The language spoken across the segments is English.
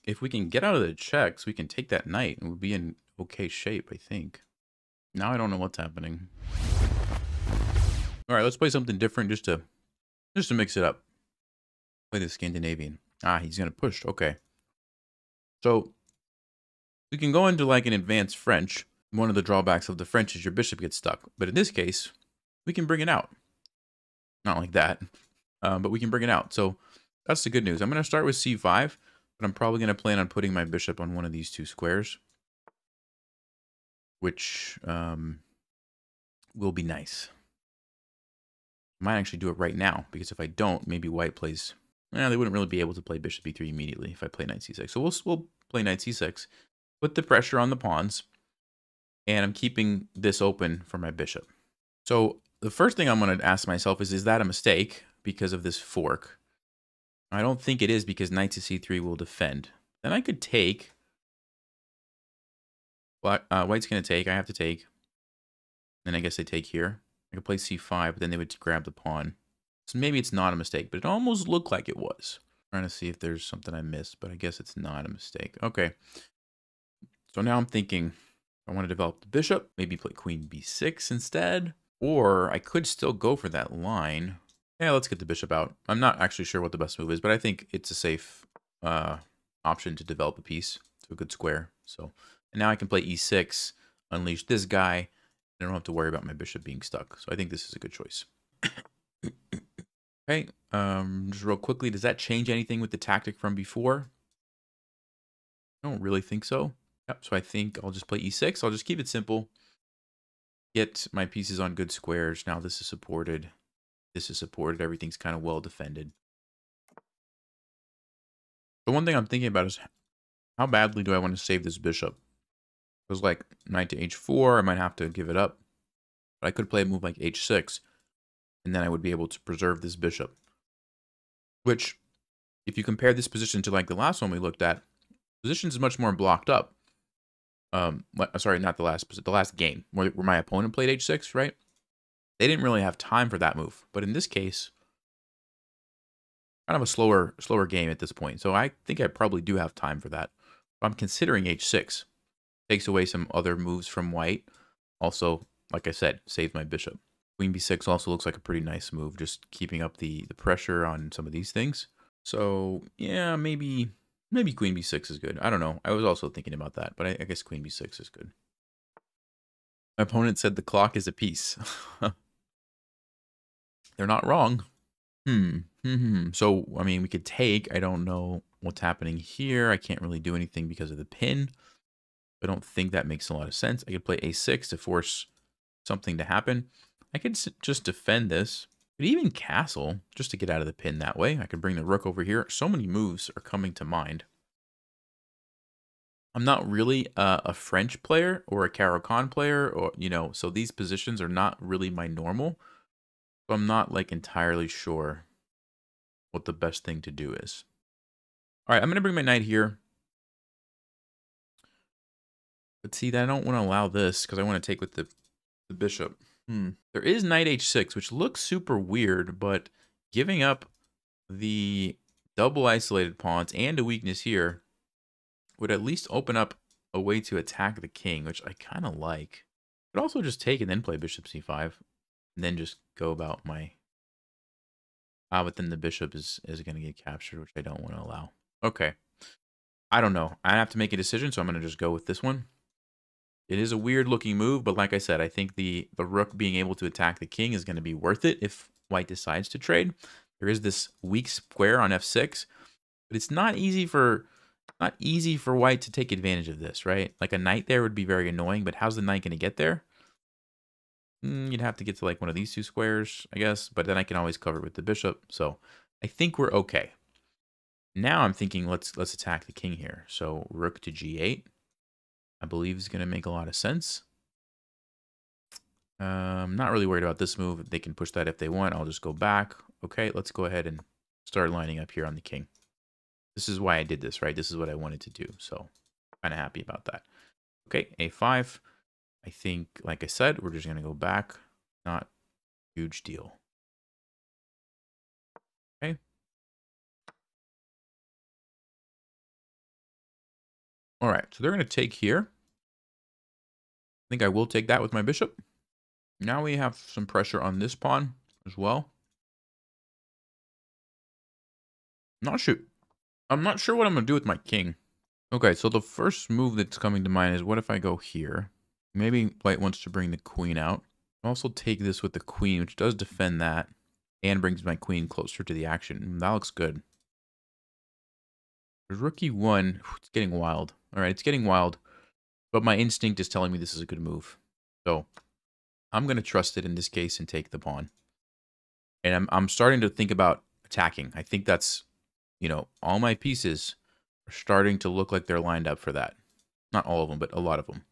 if we can get out of the checks, we can take that knight and we'll be in okay shape, I think. Now I don't know what's happening. All right, let's play something different just to mix it up. Play the Scandinavian. Ah, he's gonna push. Okay. So we can go into like an advanced French. One of the drawbacks of the French is your bishop gets stuck. But in this case, we can bring it out. Not like that, but we can bring it out. So that's the good news. I'm going to start with c5, but I'm probably going to plan on putting my bishop on one of these two squares, which will be nice. I might actually do it right now, because if I don't, maybe white plays... they wouldn't really be able to play bishop e3 immediately if I play knight c6. So we'll play knight c6, put the pressure on the pawns, and I'm keeping this open for my bishop. So the first thing I'm going to ask myself is that a mistake because of this fork? I don't think it is, because knight to c3 will defend. Then I could take. White's going to take. I have to take. Then I guess they take here. I could play c5, but then they would grab the pawn. So maybe it's not a mistake, but it almost looked like it was. I'm trying to see if there's something I missed, but I guess it's not a mistake. Okay. So now I'm thinking I want to develop the bishop. Maybe play queen b6 instead. Or I could still go for that line. Yeah, let's get the bishop out. I'm not actually sure what the best move is, but I think it's a safe option to develop a piece to a good square. So, and now I can play e6, unleash this guy. I don't have to worry about my bishop being stuck. So I think this is a good choice. Okay, just real quickly, does that change anything with the tactic from before? I don't really think so. Yep, so I think I'll just play e6. I'll just keep it simple. Get my pieces on good squares. Now this is supported. This is supported. Everything's kind of well defended. The one thing I'm thinking about is how badly do I want to save this bishop? Because like knight to h4, I might have to give it up. But I could play a move like h6, and then I would be able to preserve this bishop. Which, if you compare this position to like the last one we looked at, position is much more blocked up. Sorry, not the last game where my opponent played h6, right? They didn't really have time for that move. But in this case, kind of a slower game at this point. So I think I probably do have time for that. But I'm considering h6. Takes away some other moves from white. Also, like I said, saves my bishop. Queen b6 also looks like a pretty nice move, just keeping up the pressure on some of these things. So yeah, maybe queen b6 is good. I don't know. I was also thinking about that, but I guess queen b6 is good. My opponent said the clock is a piece. They're not wrong. So, I mean, we could take. I don't know what's happening here. I can't really do anything because of the pin. I don't think that makes a lot of sense. I could play a6 to force something to happen. I could just defend this. But even castle, just to get out of the pin that way. I could bring the rook over here. So many moves are coming to mind. I'm not really a French player or a Caro-Kann player, or so these positions are not really my normal. So I'm not like entirely sure what the best thing to do is. All right, I'm going to bring my knight here. But see, I don't want to allow this because I want to take with the bishop. There is knight h6, which looks super weird, but giving up the double isolated pawns and a weakness here would at least open up a way to attack the king, which I kind of like. But also just take and then play bishop c5, and then just go about my... but then the bishop is going to get captured, which I don't want to allow. Okay. I don't know. I have to make a decision, so I'm going to just go with this one. It is a weird looking move, but like I said, I think the rook being able to attack the king is going to be worth it if white decides to trade. There is this weak square on f6, but it's not easy for white to take advantage of this, right? Like a knight there would be very annoying, but how's the knight going to get there? You'd have to get to like one of these two squares, I guess, but then I can always cover it with the bishop. So I think we're okay. Now I'm thinking let's attack the king here. So rook to g8. I believe is going to make a lot of sense. I'm not really worried about this move. They can push that if they want. I'll just go back. Okay, let's go ahead and start lining up here on the king. This is why I did this, right? This is what I wanted to do. So kind of happy about that. Okay, a5. I think, like I said, we're just going to go back. Not huge deal. Okay. All right, so they're going to take here. I think I will take that with my bishop. Now we have some pressure on this pawn as well. I'm not sure what I'm going to do with my king. Okay, so the first move that's coming to mind is what if I go here? Maybe white wants to bring the queen out. I'll also take this with the queen, which does defend that, and brings my queen closer to the action. That looks good. There's rook e1. It's getting wild. All right, it's getting wild, but my instinct is telling me this is a good move. So I'm going to trust it in this case and take the pawn. And I'm starting to think about attacking. I think that's, you know, all my pieces are starting to look like they're lined up for that. Not all of them, but a lot of them.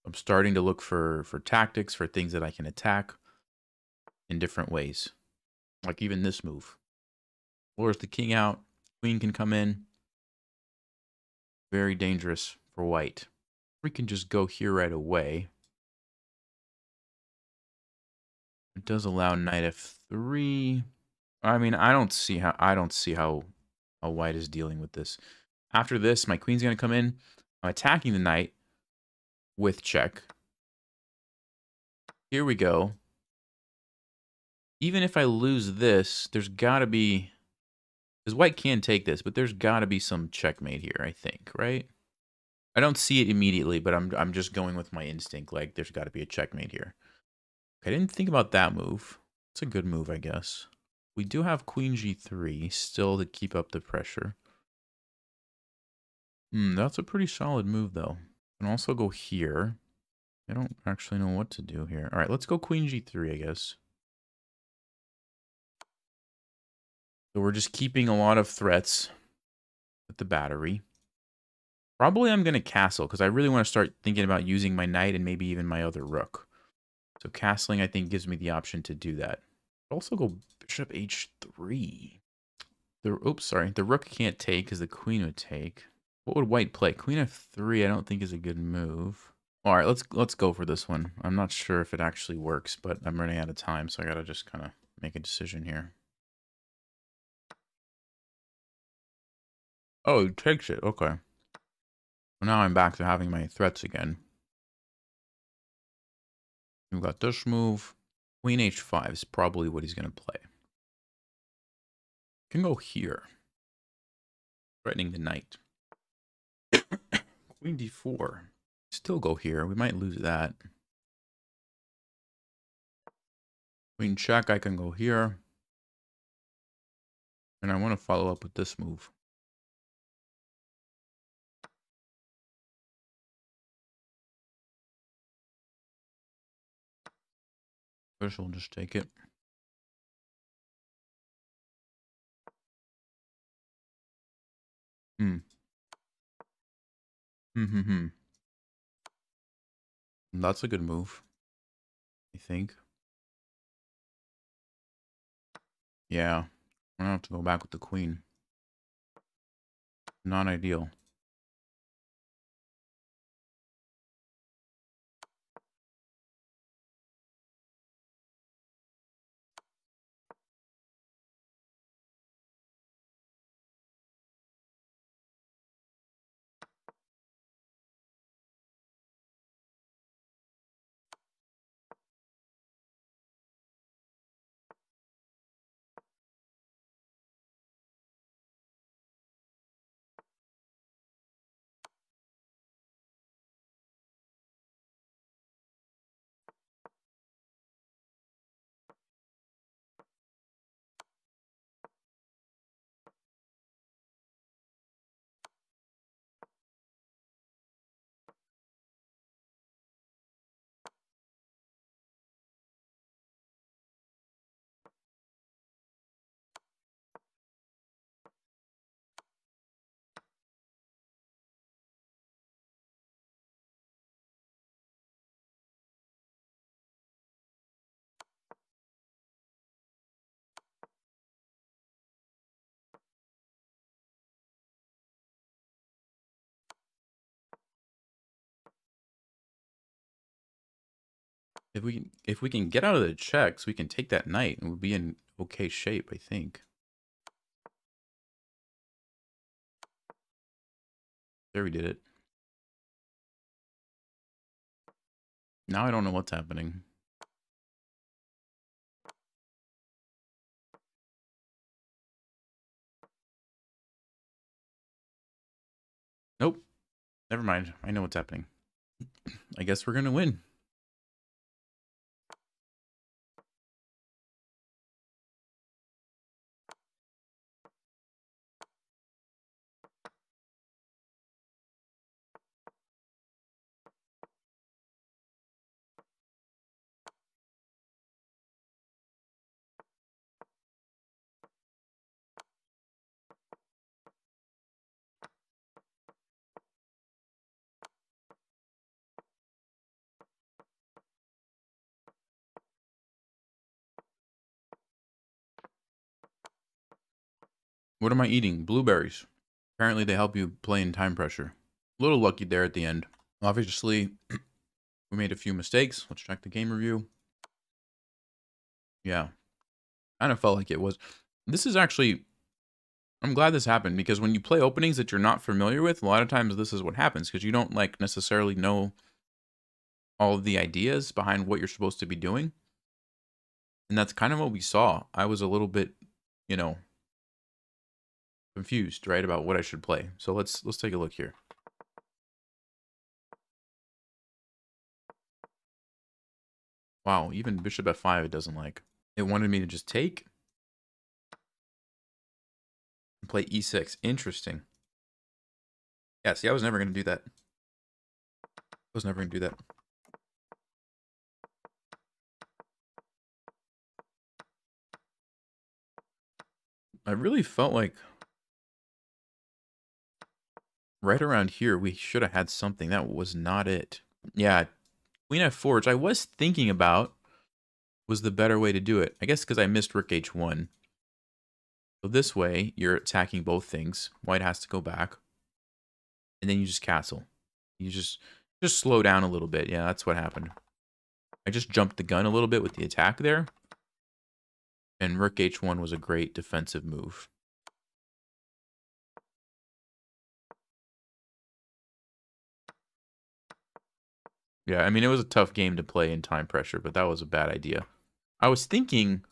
I'm starting to look for tactics, for things that I can attack in different ways. Like even this move. Lures the king out. Queen can come in. Very dangerous for white. We can just go here right away. It does allow knight f3. I mean, I don't see how white is dealing with this. After this, my queen's going to come in. I'm attacking the knight with check. Here we go. Even if I lose this, there's got to be... Because white can take this, but there's got to be some checkmate here, I think, right? I don't see it immediately, but I'm just going with my instinct. Like, there's got to be a checkmate here. I didn't think about that move. It's a good move, I guess. We do have queen g3 still to keep up the pressure. That's a pretty solid move, though. And also go here. I don't actually know what to do here. All right, let's go queen g3, I guess. So we're just keeping a lot of threats with the battery. Probably I'm going to castle because I really want to start thinking about using my knight and maybe even my other rook. So castling, I think, gives me the option to do that. I'll also go bishop h3. Oops, sorry. The rook can't take because the queen would take. What would white play? Queen f3 I don't think is a good move. All right, let's go for this one. I'm not sure if it actually works, but I'm running out of time, so I got to just kind of make a decision here. Oh, it takes it. Okay. Well, now I'm back to having my threats again. We've got this move. Queen h5 is probably what he's going to play. Can go here. Threatening the knight. Queen d4. Still go here. We might lose that. Queen check. I can go here. And I want to follow up with this move. First, we'll just take it. That's a good move, I think. Yeah. I'm gonna have to go back with the queen. Not ideal. If we can get out of the checks, we can take that knight and we'll be in okay shape, I think. There, we did it. Now I don't know what's happening. Nope. Never mind. I know what's happening. I guess we're gonna win. What am I eating? Blueberries. Apparently they help you play in time pressure. A little lucky there at the end. Obviously, we made a few mistakes. Let's check the game review. Yeah. Kind of felt like it was. This is actually... I'm glad this happened, because when you play openings that you're not familiar with, a lot of times this is what happens, because you don't like necessarily know all of the ideas behind what you're supposed to be doing. And that's kind of what we saw. I was a little bit, you know, confused, right, about what I should play. So let's take a look here. Wow, even bishop f5 it doesn't like. It wanted me to just take and play e6. Interesting. Yeah, see, I was never going to do that. I was never going to do that. I really felt like right around here we should have had something. That was not it. Yeah, queen f4, which I was thinking about, was the better way to do it. I guess because I missed rook h1. So this way, you're attacking both things. White has to go back. And then you just castle. You just slow down a little bit. Yeah, that's what happened. I just jumped the gun a little bit with the attack there. And rook h1 was a great defensive move. Yeah, I mean, it was a tough game to play in time pressure, but that was a bad idea. I was thinking,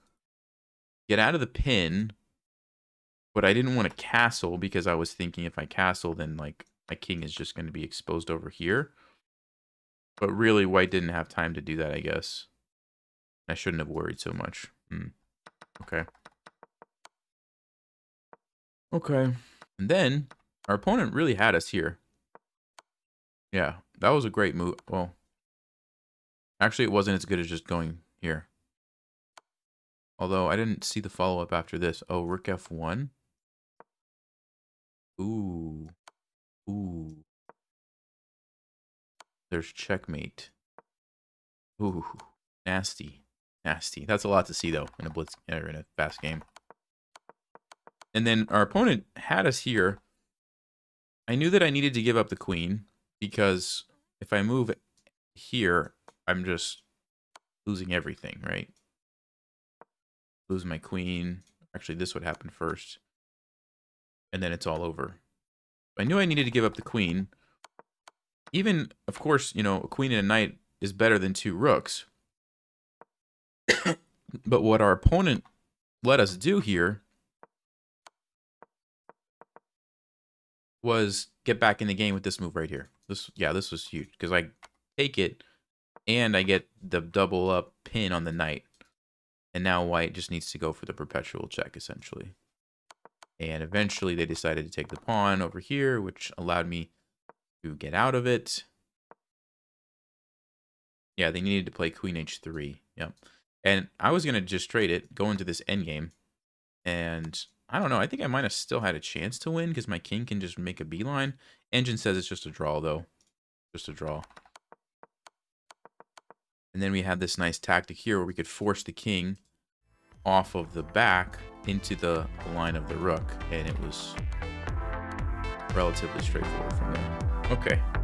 get out of the pin, but I didn't want to castle because I was thinking if I castle, then like my king is just going to be exposed over here. But really, white didn't have time to do that, I guess. I shouldn't have worried so much. Okay. Okay. And then our opponent really had us here. Yeah, that was a great move. Well, actually, it wasn't as good as just going here. Although I didn't see the follow-up after this. Oh, rook f1. Ooh. Ooh. There's checkmate. Ooh. Nasty. Nasty. That's a lot to see, though, in a blitz or in a fast game. And then our opponent had us here. I knew that I needed to give up the queen, because if I move here, I'm just losing everything, right? Lose my queen. Actually, this would happen first. And then it's all over. I knew I needed to give up the queen. Even, of course, you know, a queen and a knight is better than two rooks. But what our opponent let us do here was get back in the game with this move right here. This was huge, because I take it and I get the double up pin on the knight. And now white just needs to go for the perpetual check, essentially. And eventually they decided to take the pawn over here, which allowed me to get out of it. Yeah, they needed to play queen h3. Yep. And I was going to just trade it, go into this endgame. And I don't know. I think I might have still had a chance to win, because my king can just make a beeline. Engine says it's just a draw, though. Just a draw. And then we had this nice tactic here where we could force the king off of the back into the line of the rook. And it was relatively straightforward from there. Okay.